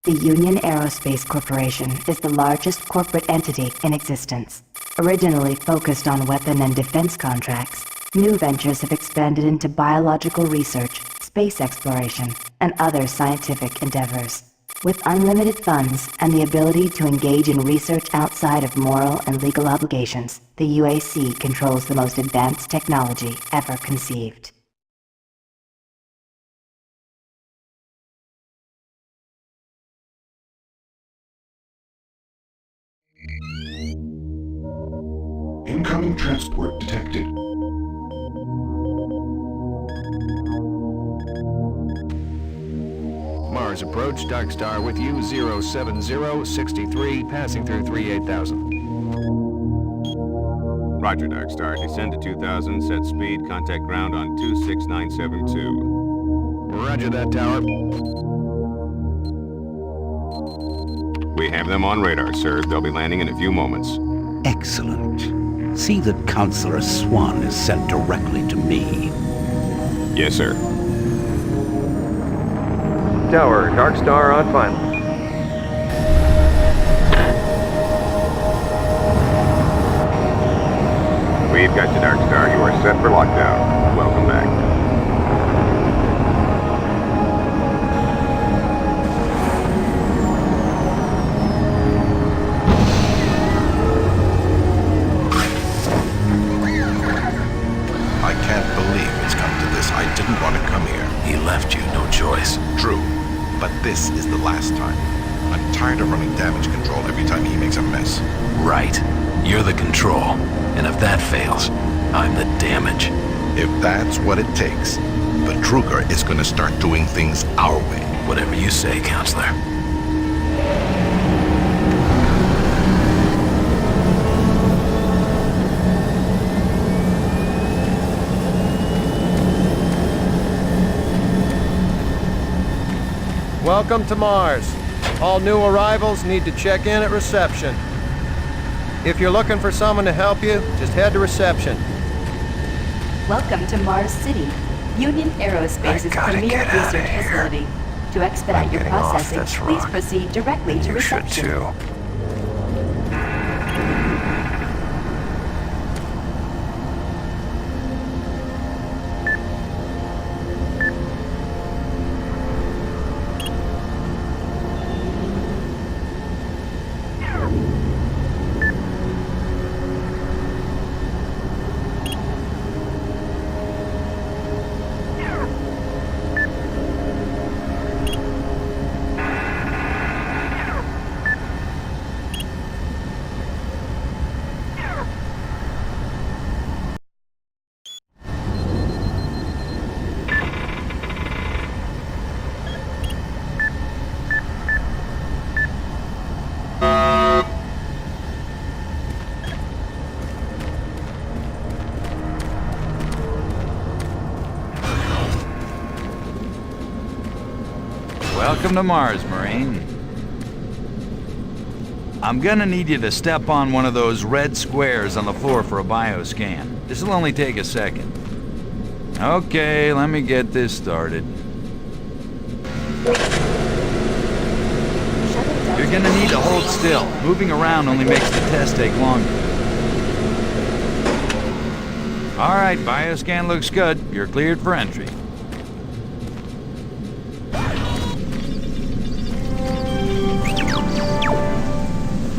The Union Aerospace Corporation is the largest corporate entity in existence. Originally focused on weapon and defense contracts, new ventures have expanded into biological research, space exploration, and other scientific endeavors. With unlimited funds and the ability to engage in research outside of moral and legal obligations, the UAC controls the most advanced technology ever conceived. Incoming transport detected. Mars approach, Dark Star with you, 07063, passing through 38,000. Roger, Dark Star. Descend to 2,000, set speed, contact ground on 26972. Roger that, tower. We have them on radar, sir. They'll be landing in a few moments. Excellent. See that Counselor Swan is sent directly to me. Yes, sir. Tower, Dark Star on final. We've got you, Dark Star. You are set for lockdown. Welcome back. I can't believe it's come to this. I didn't want to come here. He left you no choice. True, but this is the last time. I'm tired of running damage control every time he makes a mess. Right. You're the control. And if that fails, I'm the damage. If that's what it takes, the Druger is gonna start doing things our way. Whatever you say, Counselor. Welcome to Mars. All new arrivals need to check in at reception. If you're looking for someone to help you, just head to reception. Welcome to Mars City, Union Aerospace's premier research facility. To expedite your processing, please proceed directly to reception. Welcome to Mars, Marine. I'm gonna need you to step on one of those red squares on the floor for a bioscan. This'll only take a second. Okay, let me get this started. You're gonna need to hold still. Moving around only makes the test take longer. Alright, bioscan looks good. You're cleared for entry.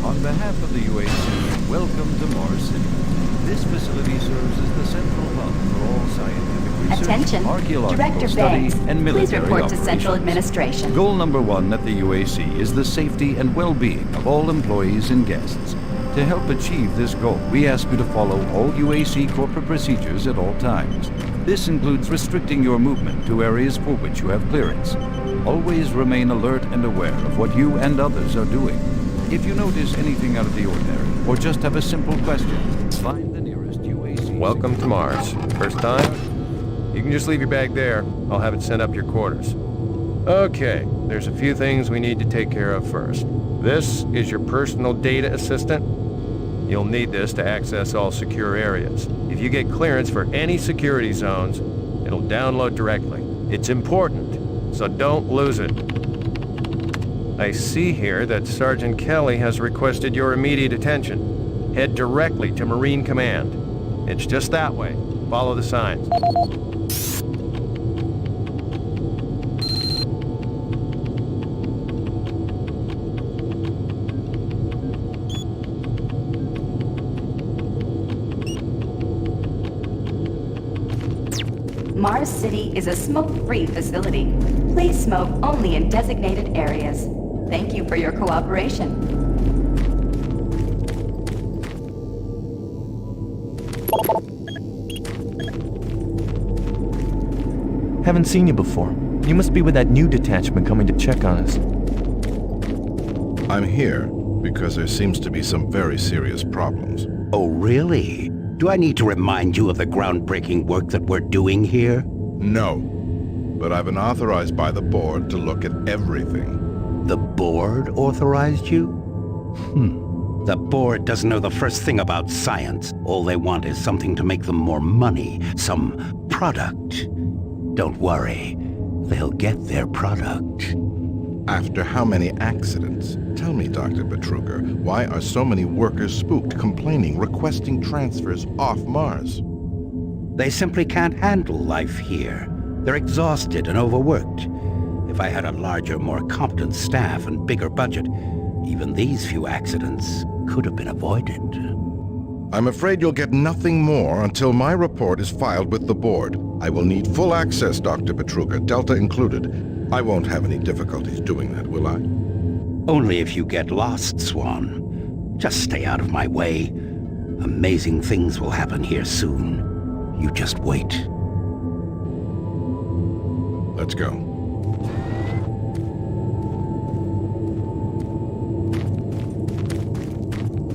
On behalf of the UAC, welcome to Mars City. This facility serves as the central hub for all scientific research, Attention, archaeological Director study, Banks, and military please report to operations. Central Administration. Goal number one at the UAC is the safety and well-being of all employees and guests. To help achieve this goal, we ask you to follow all UAC corporate procedures at all times. This includes restricting your movement to areas for which you have clearance. Always remain alert and aware of what you and others are doing. If you notice anything out of the ordinary, or just have a simple question, find the nearest UAC. Welcome to Mars. First time? You can just leave your bag there. I'll have it sent up your quarters. Okay, there's a few things we need to take care of first. This is your personal data assistant. You'll need this to access all secure areas. If you get clearance for any security zones, it'll download directly. It's important, so don't lose it. I see here that Sergeant Kelly has requested your immediate attention. Head directly to Marine Command. It's just that way. Follow the signs. Mars City is a smoke-free facility. Please smoke only in designated areas. Thank you for your cooperation. Haven't seen you before. You must be with that new detachment coming to check on us. I'm here because there seems to be some very serious problems. Oh, really? Do I need to remind you of the groundbreaking work that we're doing here? No. But I've been authorized by the board to look at everything. The board authorized you? The board doesn't know the first thing about science. All they want is something to make them more money, some product. Don't worry, they'll get their product. After how many accidents? Tell me, Dr. Betruger, why are so many workers spooked, complaining, requesting transfers off Mars? They simply can't handle life here. They're exhausted and overworked. If I had a larger, more competent staff and bigger budget, even these few accidents could have been avoided. I'm afraid you'll get nothing more until my report is filed with the board. I will need full access, Dr. Betruger, Delta included. I won't have any difficulties doing that, will I? Only if you get lost, Swan. Just stay out of my way. Amazing things will happen here soon. You just wait. Let's go.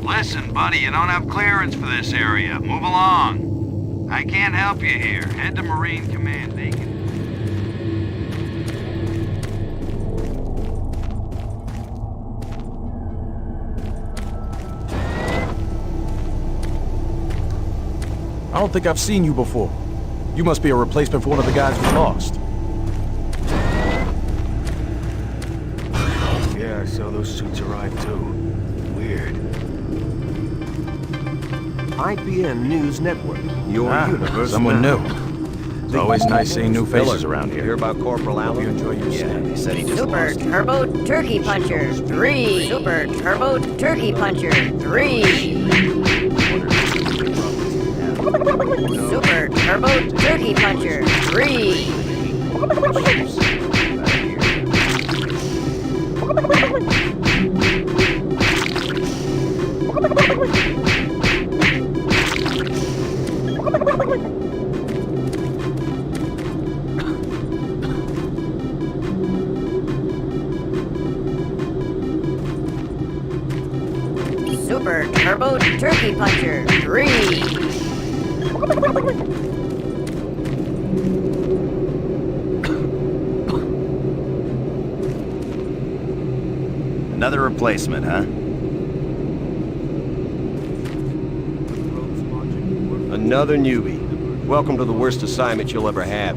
Listen, buddy, you don't have clearance for this area. Move along. I can't help you here. Head to Marine Command. They can... I don't think I've seen you before. You must be a replacement for one of the guys we lost. Yeah, I saw those suits arrive too. Weird. IPN News Network, your universe. Someone now. new. It's always nice seeing new faces around here. Hear about Corporal Allen? You enjoy your stay. They said he just Super lost. Turbo Turkey Puncher 3. Super Turbo Turkey Puncher 3. Super Turbo Turkey Puncher 3. Super Turbo Turkey Puncher 3. Another replacement, huh? Another newbie. Welcome to the worst assignment you'll ever have.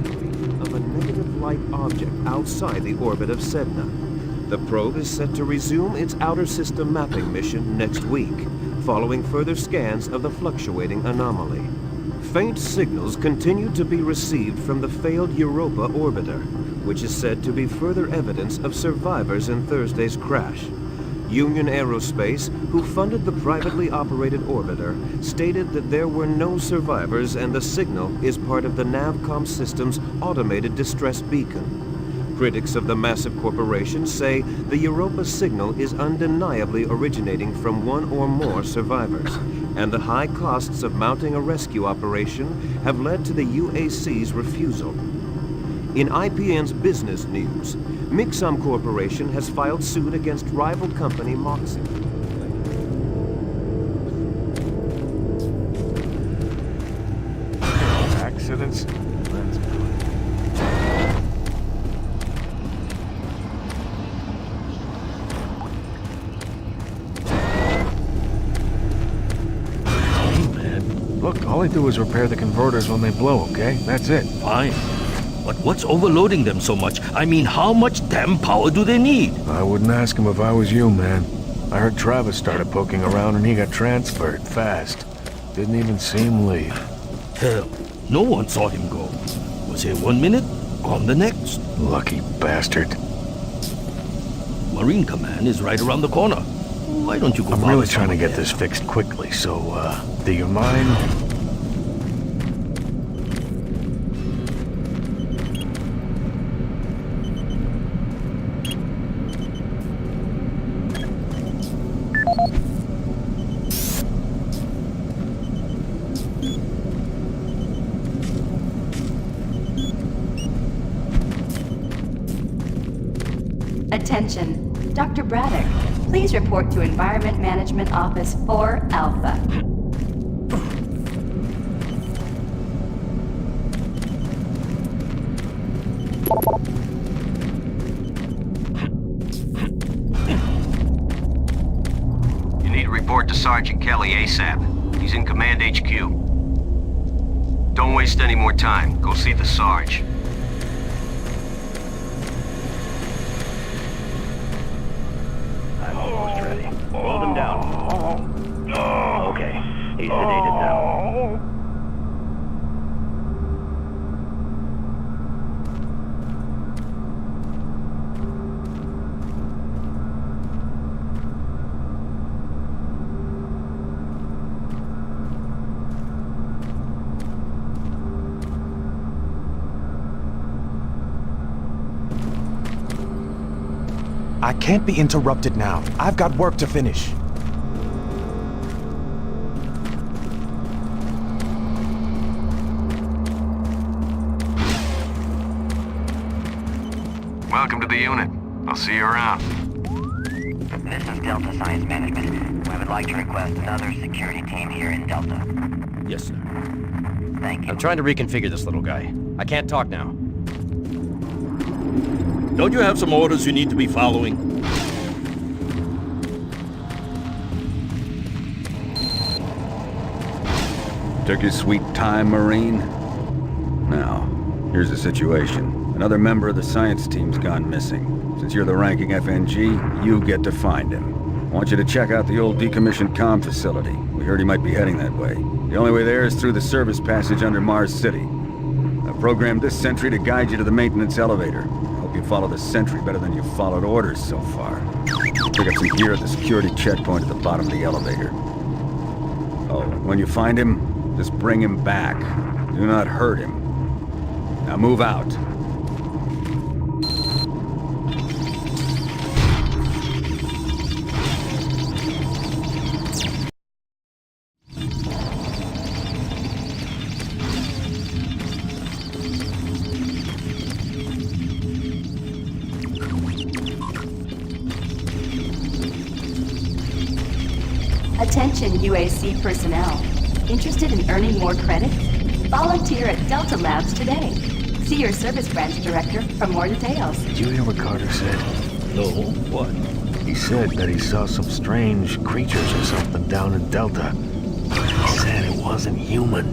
Of a negative light object outside the orbit of Sedna. The probe is set to resume its outer system mapping mission next week, following further scans of the fluctuating anomaly. Faint signals continue to be received from the failed Europa orbiter, which is said to be further evidence of survivors in Thursday's crash. Union Aerospace, who funded the privately operated orbiter, stated that there were no survivors and the signal is part of the Navcom system's automated distress beacon. Critics of the massive corporation say the Europa signal is undeniably originating from one or more survivors, and the high costs of mounting a rescue operation have led to the UAC's refusal. In IPN's business news, Mixum Corporation has filed suit against rival company Moxie. Accidents? That's good. Hey, man. Look, all I do is repair the converters when they blow, okay? That's it. Fine. But what's overloading them so much? I mean, how much damn power do they need? I wouldn't ask him if I was you, man. I heard Travis started poking around and he got transferred fast. Didn't even see him leave. Hell, no one saw him go. Was here 1 minute, gone the next. Lucky bastard. Marine Command is right around the corner. Why don't you go? I'm really trying to get this fixed quickly, so, do you mind? Attention, Dr. Braddock. Please report to Environment Management Office 4 Alpha. You need to report to Sergeant Kelly ASAP. He's in Command HQ. Don't waste any more time. Go see the Sarge. Roll them down. Okay, he's sedated now. I can't be interrupted now. I've got work to finish. Welcome to the unit. I'll see you around. This is Delta Science Management. We would like to request another security team here in Delta. Yes, sir. Thank you. I'm trying to reconfigure this little guy. I can't talk now. Don't you have some orders you need to be following? Took your sweet time, Marine. Now, here's the situation. Another member of the science team's gone missing. Since you're the ranking FNG, you get to find him. I want you to check out the old decommissioned comm facility. We heard he might be heading that way. The only way there is through the service passage under Mars City. I've programmed this sentry to guide you to the maintenance elevator. I hope you follow the sentry better than you've followed orders so far. Pick up some gear at the security checkpoint at the bottom of the elevator. Oh, and when you find him, just bring him back. Do not hurt him. Now move out. Attention UAC personnel. Interested in earning more credits? Volunteer at Delta Labs today. See your service branch director for more details. Did you hear what Carter said? No, what? He said that he saw some strange creatures or something down in Delta. He said it wasn't human.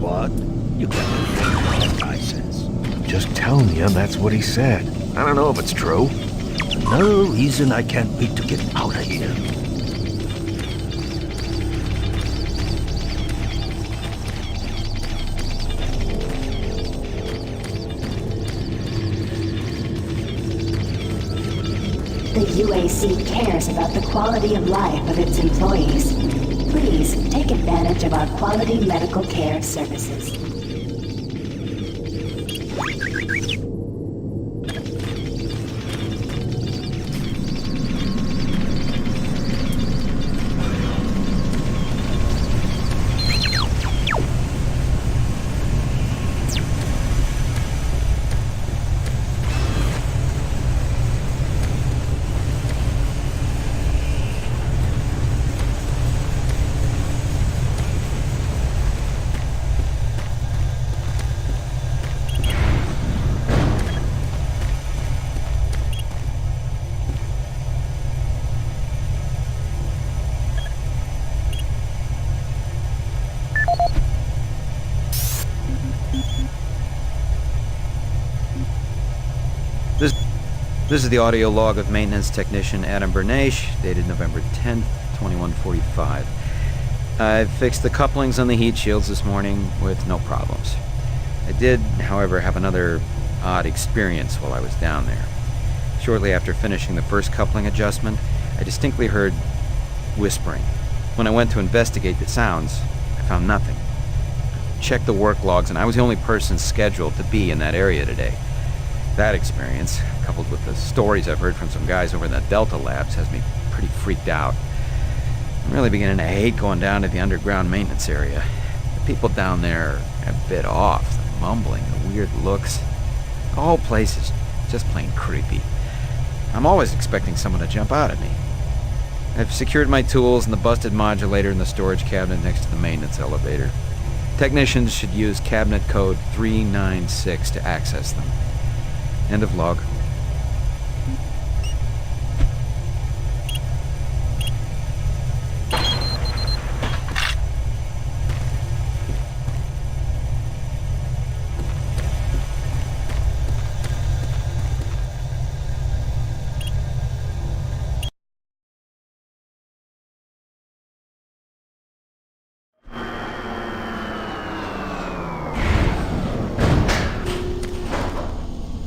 What? You can't believe what that guy says. Just telling you, that's what he said. I don't know if it's true. Another reason I can't wait to get out of here. The UAC cares about the quality of life of its employees. Please take advantage of our quality medical care services. This is the audio log of maintenance technician Adam Bernache, dated November 10th, 2145. I fixed the couplings on the heat shields this morning with no problems. I did, however, have another odd experience while I was down there. Shortly after finishing the first coupling adjustment, I distinctly heard whispering. When I went to investigate the sounds, I found nothing. I checked the work logs, and I was the only person scheduled to be in that area today. That experience, coupled with the stories I've heard from some guys over in the Delta Labs, has me pretty freaked out. I'm really beginning to hate going down to the underground maintenance area. The people down there are a bit off. They're mumbling, the weird looks. The whole place is just plain creepy. I'm always expecting someone to jump out at me. I've secured my tools and the busted modulator in the storage cabinet next to the maintenance elevator. Technicians should use cabinet code 396 to access them. End of log.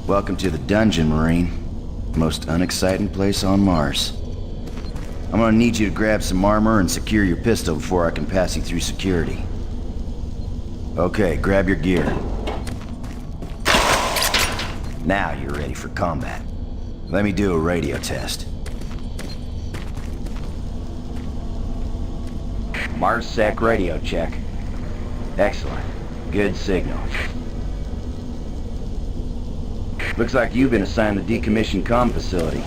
Welcome to the dungeon, Marine. Most unexciting place on Mars. I'm gonna need you to grab some armor and secure your pistol before I can pass you through security. Okay, grab your gear. Now you're ready for combat. Let me do a radio test. MarsSec radio check. Excellent. Good signal. Looks like you've been assigned the decommissioned comm facility.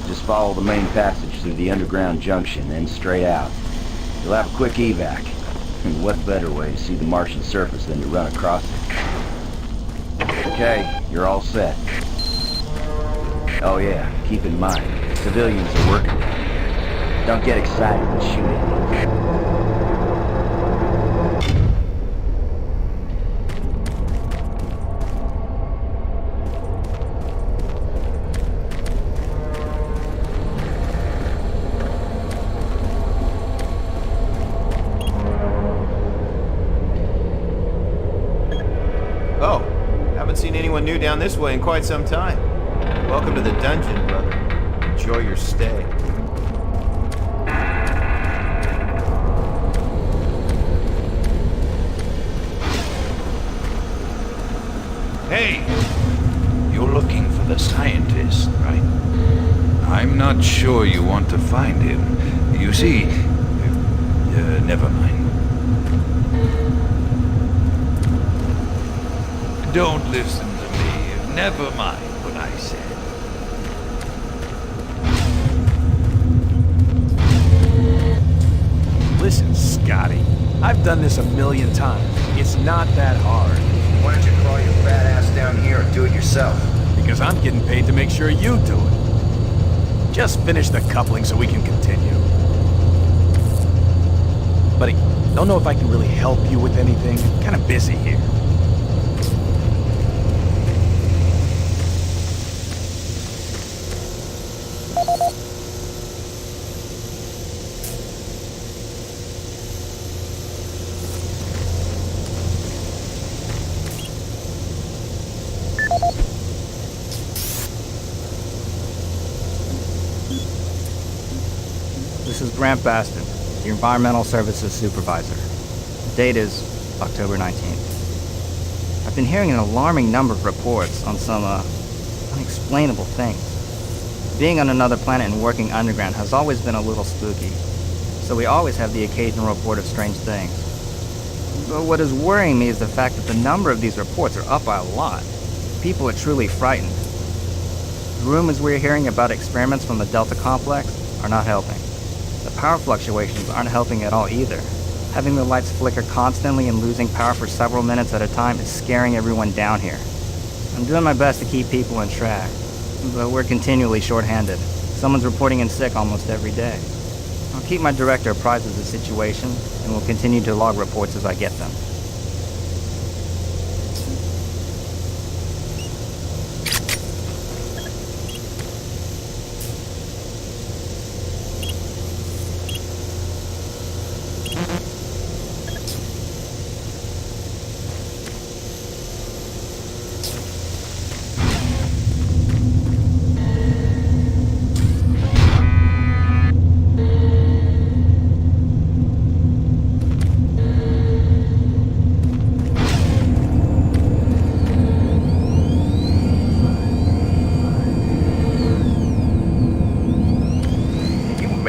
Just follow the main passage through the underground junction, then straight out. You'll have a quick evac. And what better way to see the Martian surface than to run across it? Okay, you're all set. Oh yeah, keep in mind, civilians are working down here. Don't get excited and shoot anything. New down this way in quite some time. Welcome to the dungeon, brother. Enjoy your stay. Hey! You're looking for the scientist, right? I'm not sure you want to find him. You see... never mind. Don't listen. Never mind what I said. Listen, Scotty. I've done this a million times. It's not that hard. Why don't you crawl your fat ass down here and do it yourself? Because I'm getting paid to make sure you do it. Just finish the coupling so we can continue. Buddy, don't know if I can really help you with anything. I'm kind of busy here. This is Grant Baston, the Environmental Services Supervisor. The date is October 19th. I've been hearing an alarming number of reports on some, unexplainable things. Being on another planet and working underground has always been a little spooky, so we always have the occasional report of strange things. But what is worrying me is the fact that the number of these reports are up by a lot. People are truly frightened. The rumors we're hearing about experiments from the Delta Complex are not helping. The power fluctuations aren't helping at all either. Having the lights flicker constantly and losing power for several minutes at a time is scaring everyone down here. I'm doing my best to keep people on track, but we're continually short-handed. Someone's reporting in sick almost every day. I'll keep my director apprised of the situation, and will continue to log reports as I get them.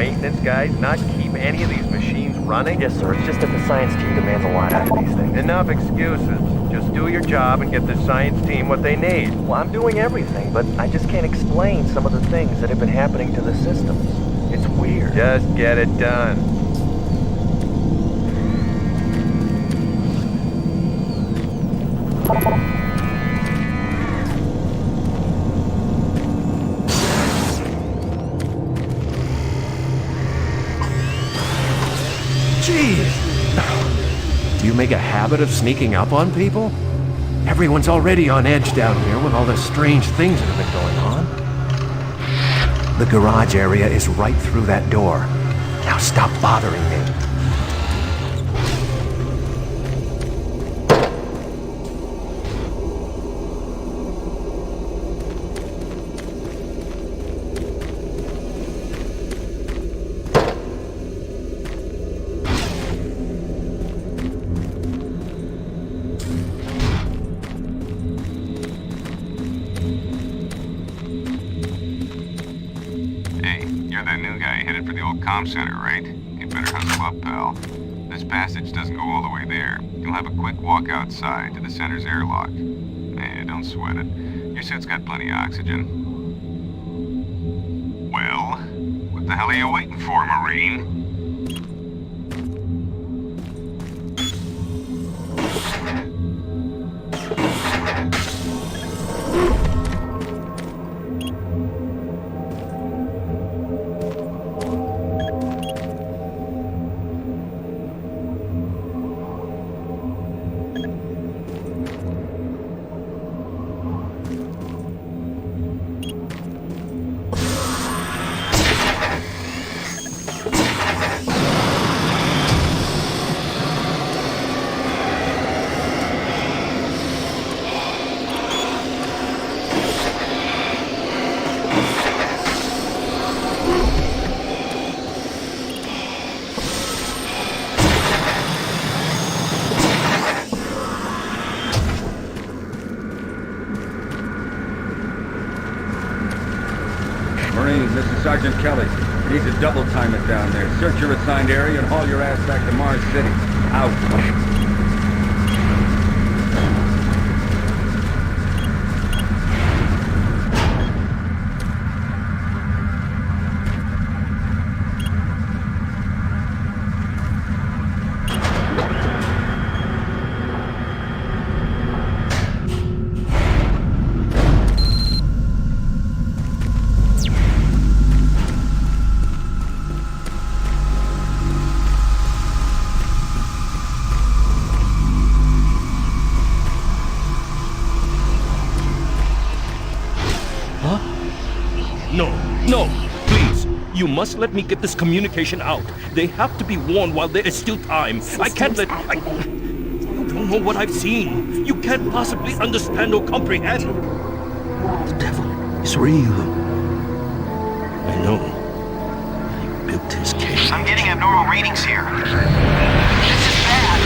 maintenance guys not keep any of these machines running? Yes, sir. It's just that the science team demands a lot out of these things. Enough excuses. Just do your job and get the science team what they need. Well, I'm doing everything, but I just can't explain some of the things that have been happening to the systems. It's weird. Just get it done. Jeez! Do you make a habit of sneaking up on people? Everyone's already on edge down here with all the strange things that have been going on. The garage area is right through that door. Now stop bothering me. Center, right? You better hustle up, pal. This passage doesn't go all the way there. You'll have a quick walk outside to the center's airlock. Hey, don't sweat it. Your suit's got plenty of oxygen. Well, what the hell are you waiting for, Marine? This is Sergeant Kelly. You need to double time it down there. Search your assigned area and haul your ass back to Mars City. Out. No, please. You must let me get this communication out. They have to be warned while there is still time. I can't let... You don't know what I've seen. You can't possibly understand or comprehend. The devil is real. I know. He built his cage. I'm getting abnormal readings here. This is bad.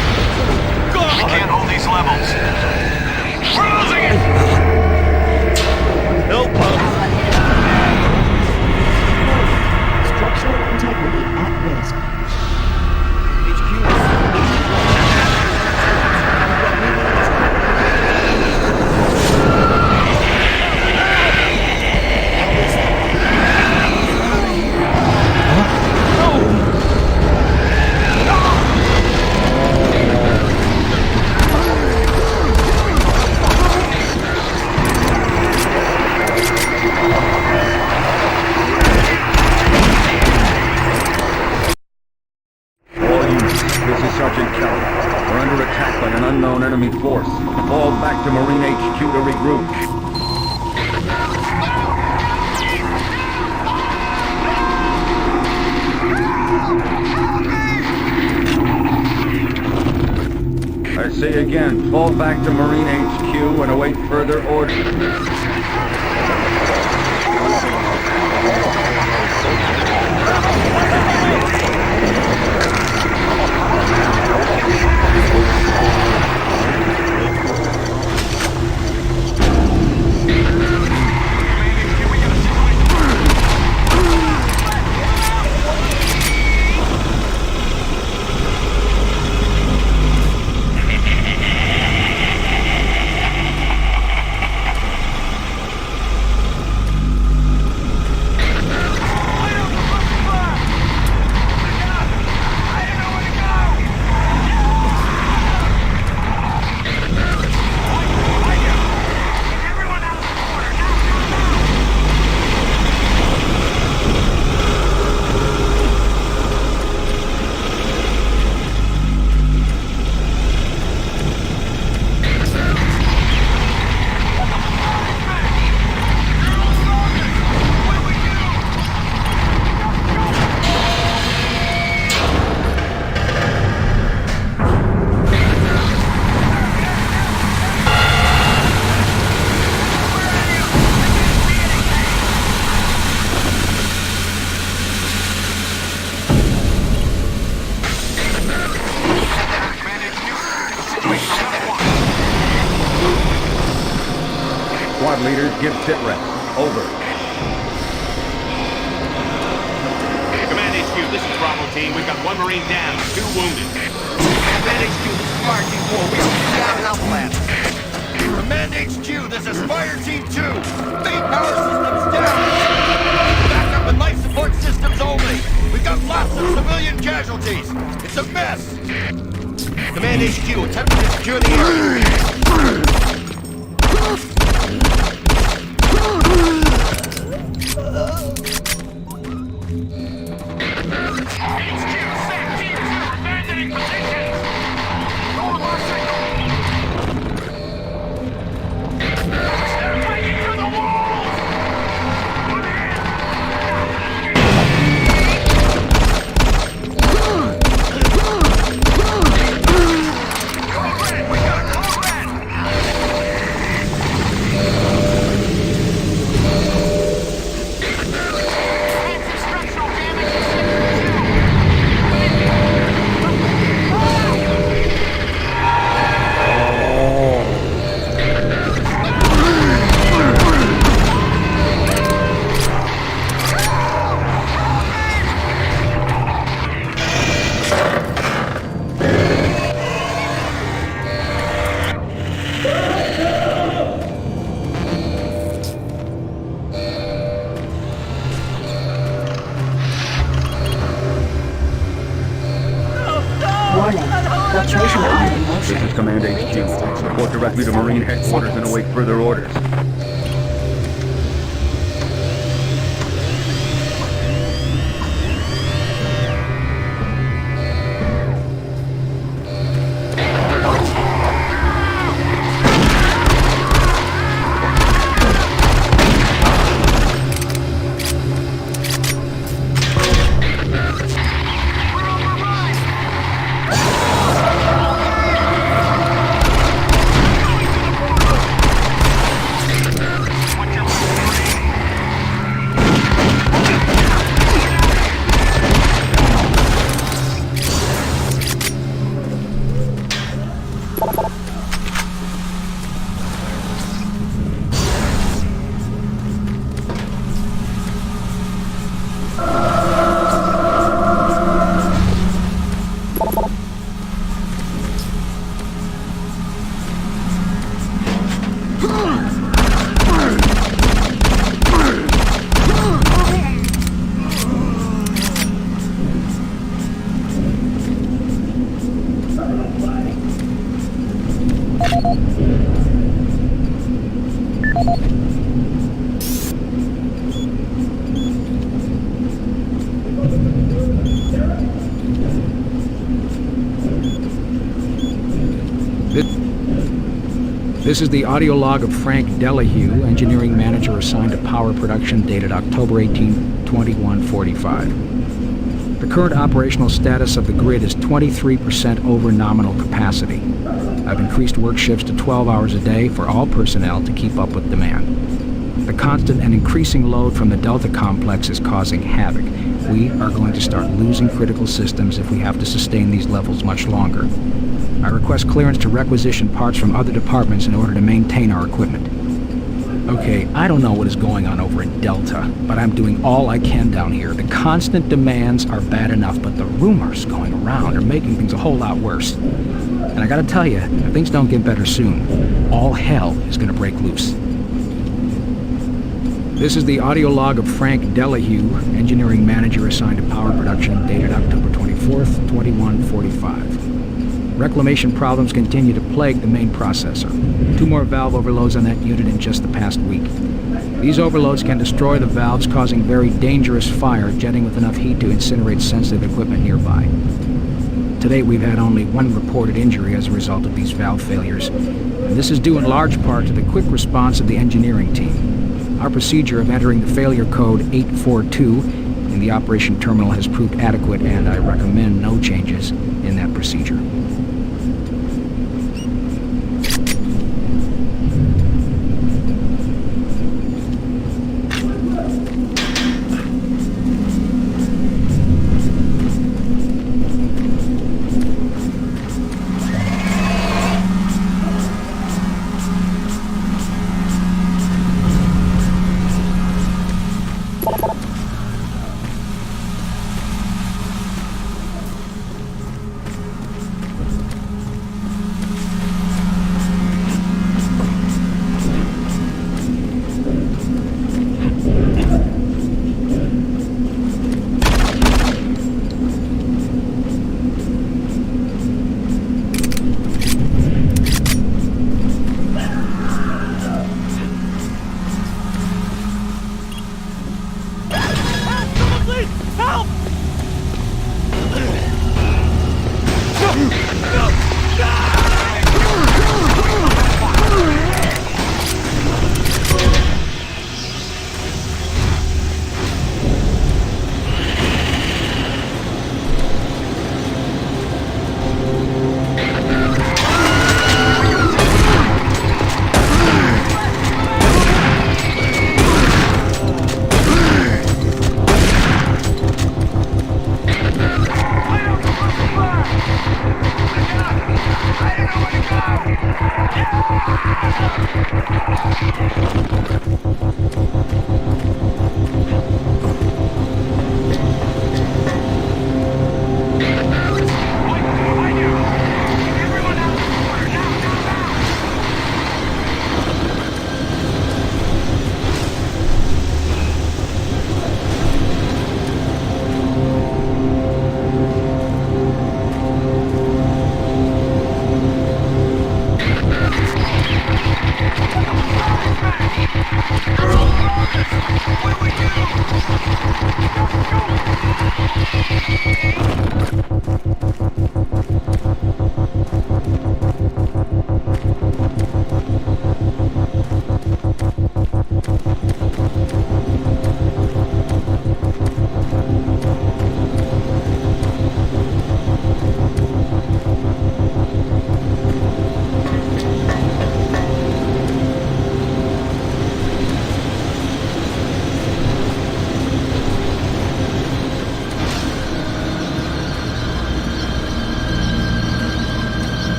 God! We can't hold these levels. We're losing it! Help us! Structural integrity at risk. Enemy force. Fall back to Marine HQ to regroup. I say again, fall back to Marine HQ and await further orders. leaders give sit rep. Over. Command HQ, this is Bravo Team. We've got 1 Marine down, 2 wounded. Command HQ, this is Fire Team 4. We are down in Alpha Lab. Command HQ, this is Fire Team 2. Main power systems down. Backup and life support systems only. We've got lots of civilian casualties. It's a mess. Command HQ, attempting to secure the area. This is Command HQ. Report directly to Marine Headquarters and await further orders. This is the audio log of Frank Delahue, engineering manager assigned to power production, dated October 18, 2145. The current operational status of the grid is 23% over nominal capacity. I've increased work shifts to 12 hours a day for all personnel to keep up with demand. The constant and increasing load from the Delta complex is causing havoc. We are going to start losing critical systems if we have to sustain these levels much longer. I request clearance to requisition parts from other departments in order to maintain our equipment. Okay, I don't know what is going on over in Delta, but I'm doing all I can down here. The constant demands are bad enough, but the rumors going around are making things a whole lot worse. And I gotta tell you, if things don't get better soon, all hell is gonna break loose. This is the audio log of Frank Delahue, engineering manager assigned to power production, dated October 24th, 2145. Reclamation problems continue to plague the main processor. 2 more valve overloads on that unit in just the past week. These overloads can destroy the valves, causing very dangerous fire, jetting with enough heat to incinerate sensitive equipment nearby. To date, we've had only 1 reported injury as a result of these valve failures, and this is due in large part to the quick response of the engineering team. Our procedure of entering the failure code 842 in the operation terminal has proved adequate, and I recommend no changes in that procedure.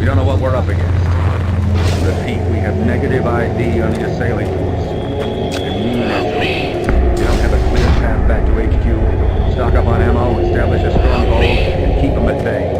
We don't know what we're up against. Repeat, we have negative ID on the assailing force. If you don't have a clear path back to HQ, stock up on ammo, establish a stronghold, and keep them at bay.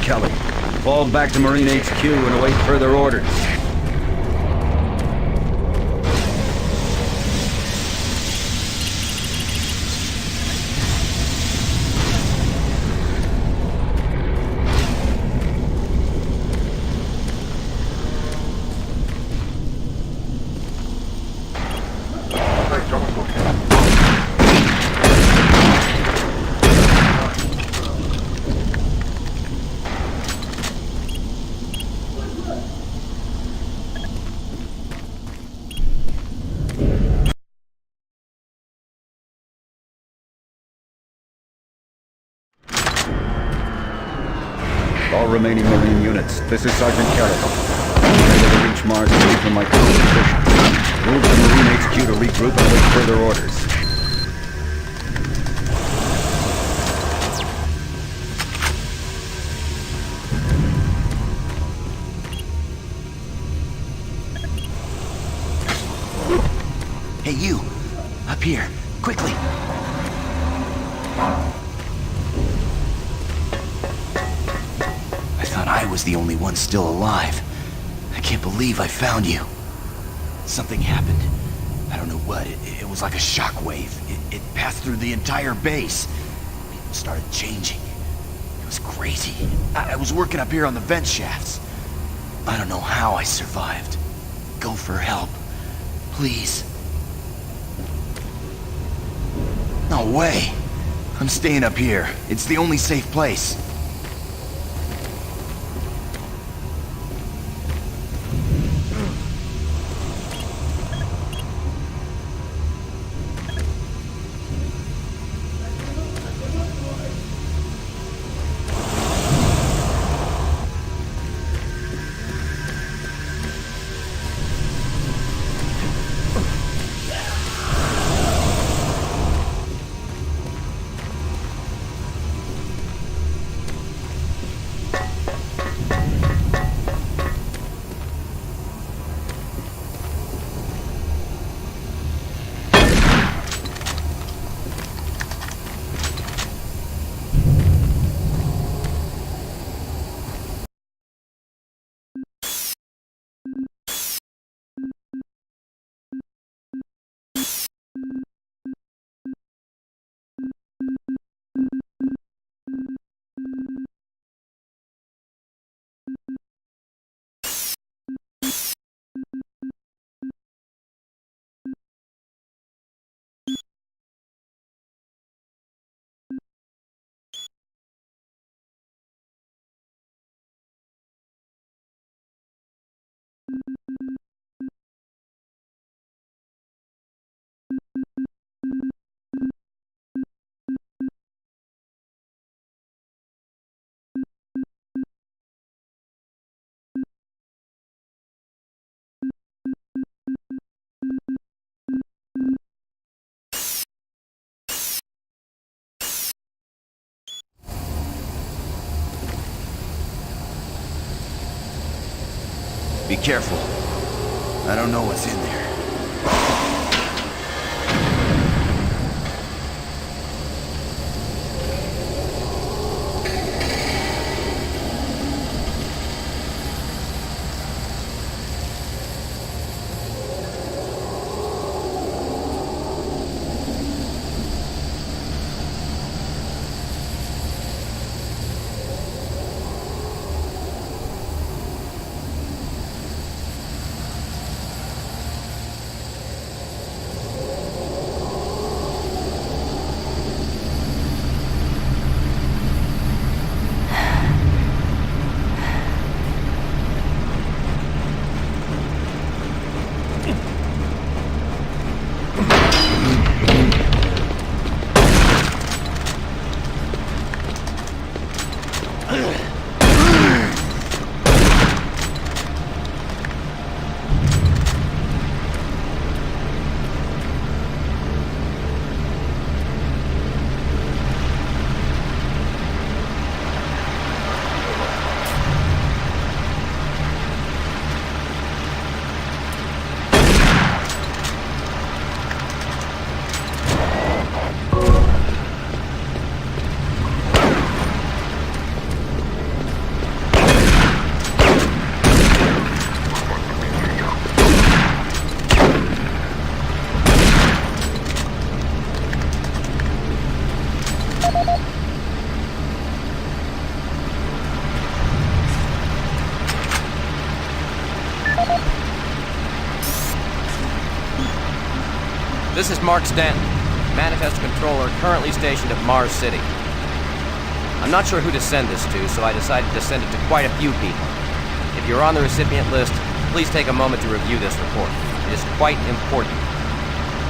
Kelly. Fall back to Marine HQ and await further orders. All remaining Marine units, this is Sergeant Kelly. I'm able to reach Mars away from my current position. Move to Marine HQ to regroup and wait further orders. Hey, you! Up here, quickly! I was the only one still alive. I can't believe I found you. Something happened. I don't know what. It was like a shockwave. It passed through the entire base. People started changing. It was crazy. I was working up here on the vent shafts. I don't know how I survived. Go for help. Please. No way. I'm staying up here. It's the only safe place. Be careful. I don't know what's in there. This is Mark Stanton, Manifest Controller, currently stationed at Mars City. I'm not sure who to send this to, so I decided to send it to quite a few people. If you're on the recipient list, please take a moment to review this report. It is quite important.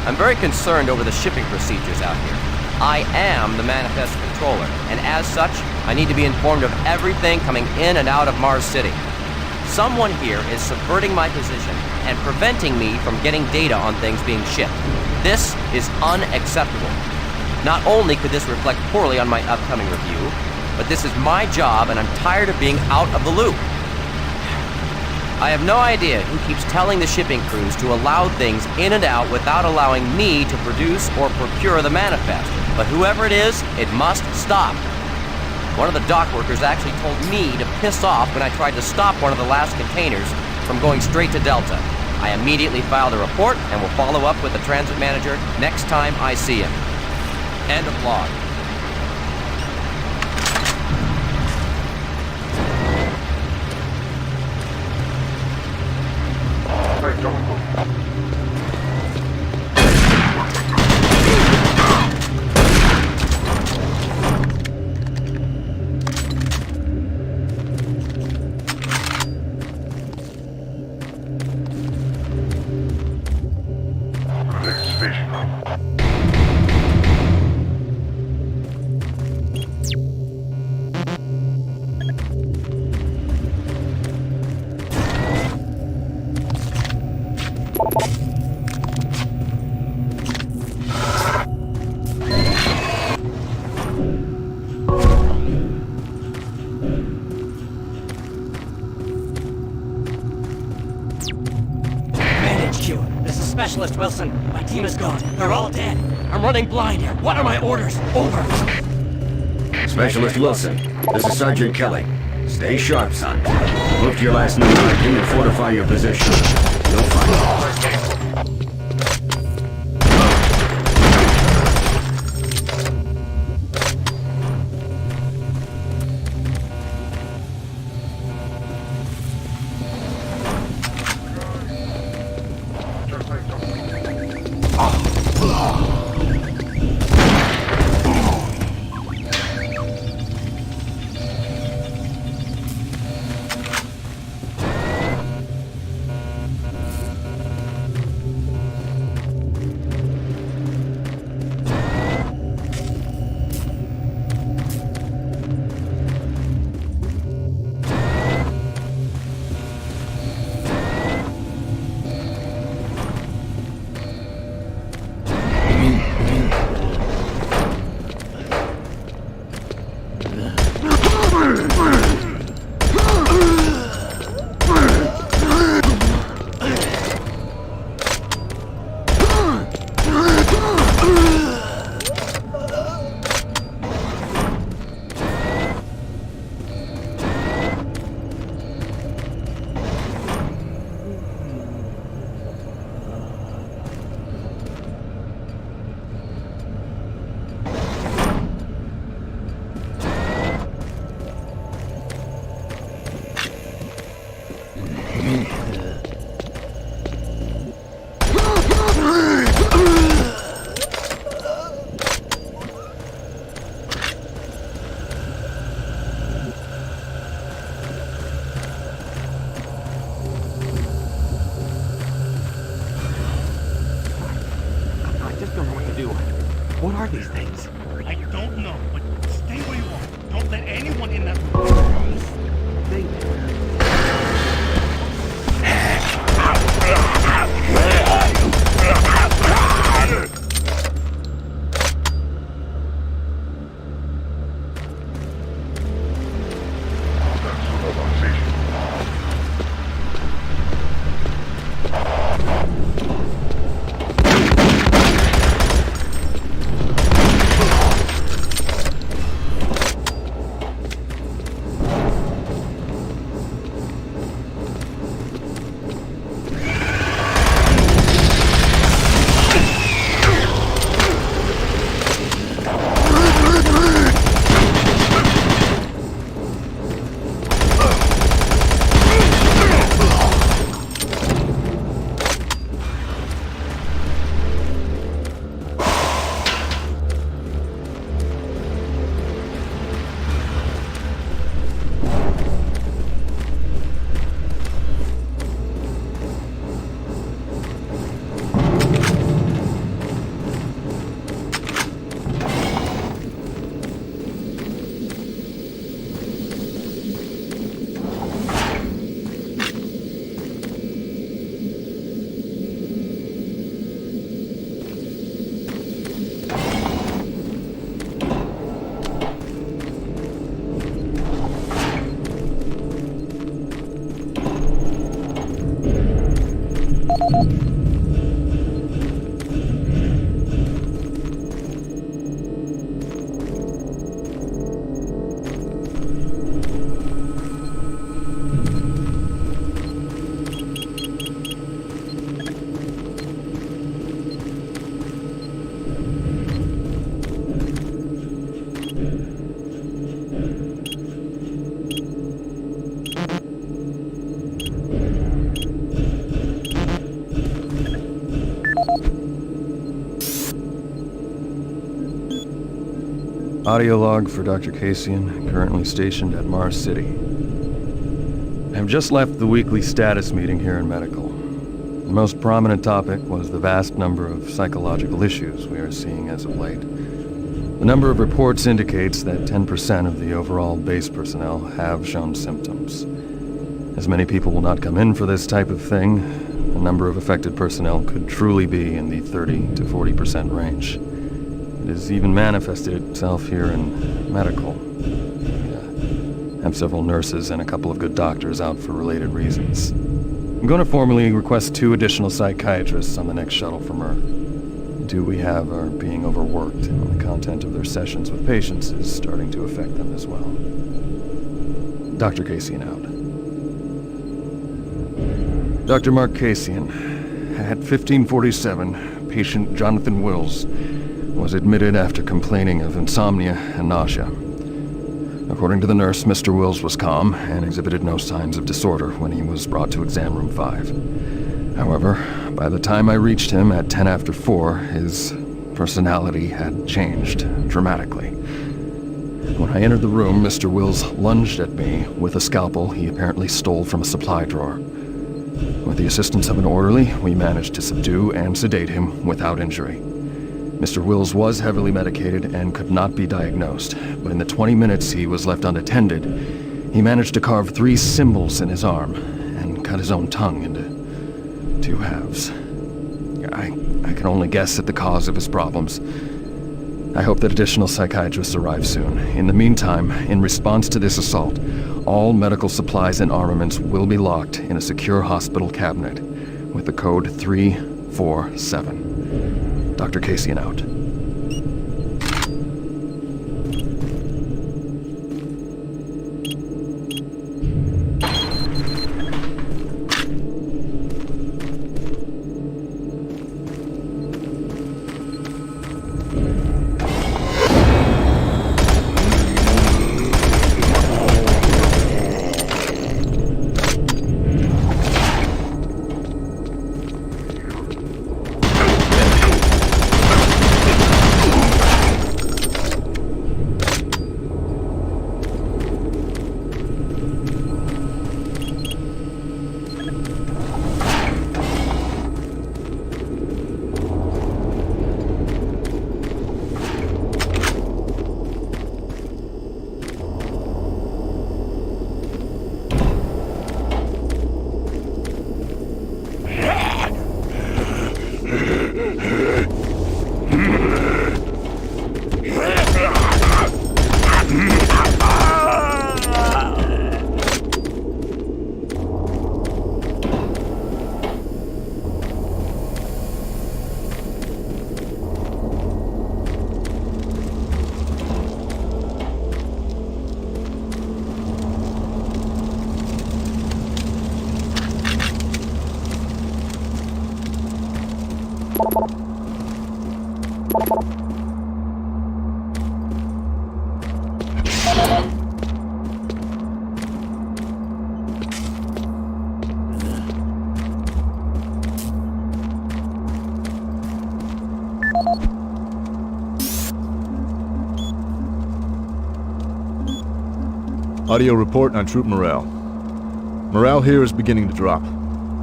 I'm very concerned over the shipping procedures out here. I am the Manifest Controller, and as such, I need to be informed of everything coming in and out of Mars City. Someone here is subverting my position and preventing me from getting data on things being shipped. This is unacceptable. Not only could this reflect poorly on my upcoming review, but this is my job and I'm tired of being out of the loop. I have no idea who keeps telling the shipping crews to allow things in and out without allowing me to produce or procure the manifest, but whoever it is, it must stop. One of the dock workers actually told me to piss off when I tried to stop one of the last containers from going straight to Delta. I immediately filed a report and will follow up with the transit manager next time I see him. End of log. Specialist Wilson, my team is gone. They're all dead. I'm running blind here. What are my orders? Over. Specialist Wilson, this is Sergeant Kelly. Stay sharp, son. Look to your last number and fortify your position. You'll find out. What are these things? I don't know, but stay where you are. Don't let anyone in that room. Audio log for Dr. Kasian, currently stationed at Mars City. I have just left the weekly status meeting here in Medical. The most prominent topic was the vast number of psychological issues we are seeing as of late. The number of reports indicates that 10% of the overall base personnel have shown symptoms. As many people will not come in for this type of thing, the number of affected personnel could truly be in the 30 to 40% range. It has even manifested itself here in Medical. We have several nurses and a couple of good doctors out for related reasons. I'm going to formally request 2 additional psychiatrists on the next shuttle from Earth. 2 we have are being overworked, and the content of their sessions with patients is starting to affect them as well. Dr. Kasian out. Dr. Mark Kasian, at 1547, patient Jonathan Wills was admitted after complaining of insomnia and nausea. According to the nurse, Mr. Wills was calm and exhibited no signs of disorder when he was brought to exam room 5. However, by the time I reached him at 10 after 4, his personality had changed dramatically. When I entered the room, Mr. Wills lunged at me with a scalpel he apparently stole from a supply drawer. With the assistance of an orderly, we managed to subdue and sedate him without injury. Mr. Wills was heavily medicated and could not be diagnosed, but in the 20 minutes he was left unattended, he managed to carve 3 symbols in his arm and cut his own tongue into 2 halves. I can only guess at the cause of his problems. I hope that additional psychiatrists arrive soon. In the meantime, in response to this assault, all medical supplies and armaments will be locked in a secure hospital cabinet with the code 347. Dr. Kasian out. Audio report on troop morale. Morale here is beginning to drop.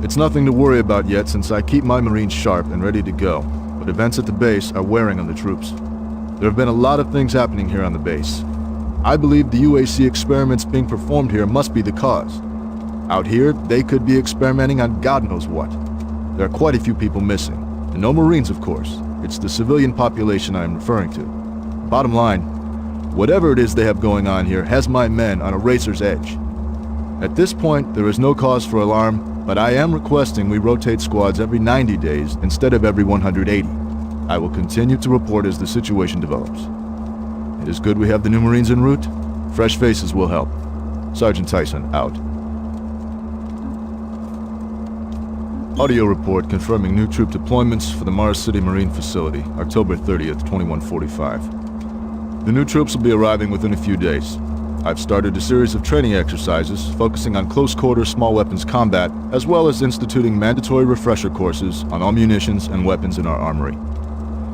It's nothing to worry about yet since I keep my Marines sharp and ready to go, but events at the base are wearing on the troops. There have been a lot of things happening here on the base. I believe the UAC experiments being performed here must be the cause. Out here, they could be experimenting on God knows what. There are quite a few people missing, and no Marines, of course. It's the civilian population I am referring to. Bottom line, whatever it is they have going on here has my men on a razor's edge. At this point, there is no cause for alarm, but I am requesting we rotate squads every 90 days instead of every 180. I will continue to report as the situation develops. It is good we have the new Marines en route. Fresh faces will help. Sergeant Tyson, out. Audio report confirming new troop deployments for the Mars City Marine Facility, October 30th, 2145. The new troops will be arriving within a few days. I've started a series of training exercises focusing on close-quarter small weapons combat, as well as instituting mandatory refresher courses on all munitions and weapons in our armory.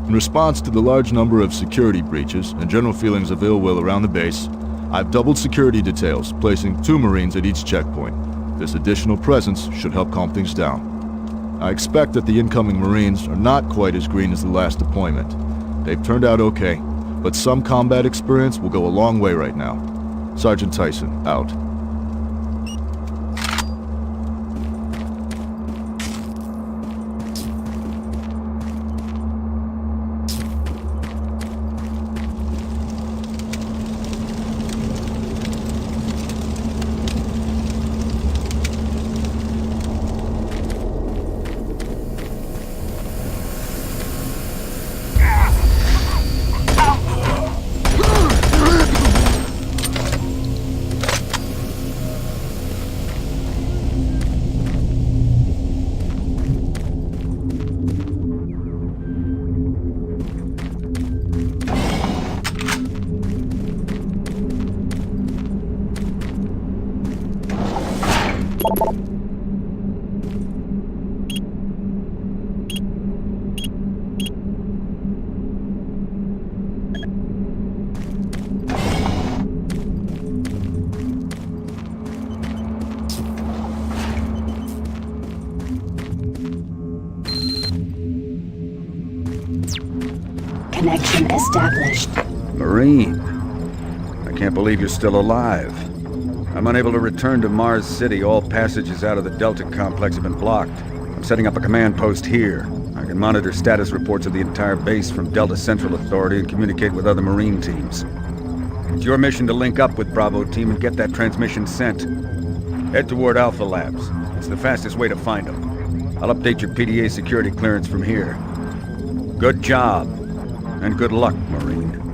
In response to the large number of security breaches and general feelings of ill will around the base, I've doubled security details, placing 2 Marines at each checkpoint. This additional presence should help calm things down. I expect that the incoming Marines are not quite as green as the last deployment. They've turned out okay, but some combat experience will go a long way right now. Sergeant Tyson, out. Connection established. Marine, I can't believe you're still alive. I'm unable to return to Mars City. All passages out of the Delta complex have been blocked. I'm setting up a command post here. I can monitor status reports of the entire base from Delta Central Authority and communicate with other Marine teams. It's your mission to link up with Bravo Team and get that transmission sent. Head toward Alpha Labs. It's the fastest way to find them. I'll update your PDA security clearance from here. Good job, and good luck, Marine.